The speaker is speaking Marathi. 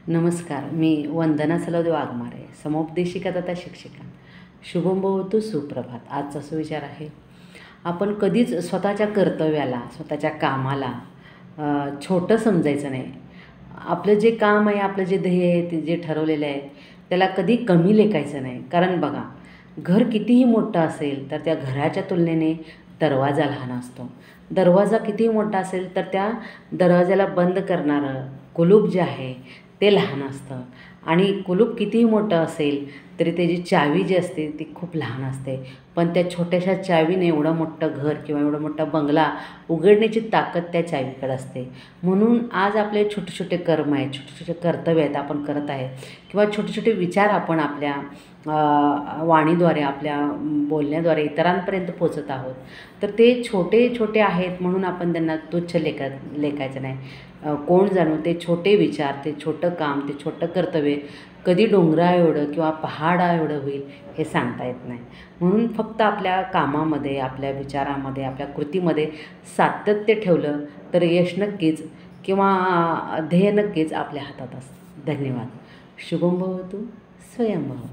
नमस्कार. मी वंदना सलवदे वाघमारे, समुपदेशिका तथा शिक्षिका. शुभम भवतु, सुप्रभात. आजचा सुविचार आहे, आपण कधीच स्वतःच्या कर्तव्याला, स्वतःच्या कामाला छोटं समजायचं नाही. आपलं जे काम आहे, आपलं जे ध्येय आहे, ते जे ठरवलेलं आहे, त्याला कधी कमी लेखायचं नाही. कारण बघा, घर कितीही मोठं असेल तर त्या घराच्या तुलनेने दरवाजा लहान असतो. दरवाजा कितीही मोठा असेल तर त्या दरवाजाला बंद करणारं कुलूप जे आहे ते लहान असतं. आणि कुलूप कितीही मोठं असेल तरी त्याची चावी जी असते ती खूप लहान असते. पण त्या छोट्याशा चावीने एवढं मोठं घर किंवा एवढा मोठा बंगला उघडण्याची ताकद त्या चावीकडे असते. म्हणून आज आपले छोटे छोटे कर्म आहेत, छोटे छोटे कर्तव्य आहेत आपण करत आहे, किंवा छोटे छोटे विचार आपण आपल्या वाणीद्वारे, आपल्या बोलण्याद्वारे इतरांपर्यंत पोचत आहोत, तर ते छोटे छोटे आहेत म्हणून आपण त्यांना तुच्छ लेखायचं नाही. कोण जाणो ते छोटे विचार, ते छोटं काम, ते छोटं कर्तव्य कधी डोंगरा एवढं किंवा पहाडा एवढं होईल हे सांगता येत नाही. म्हणून फक्त आपल्या कामामध्ये, आपल्या विचारामध्ये, आपल्या कृतीमध्ये सातत्य ठेवलं तर यश नक्कीच किंवा ध्येय नक्कीच आपल्या हातात असतं. धन्यवाद. शुभम भवतु, स्वयं भव.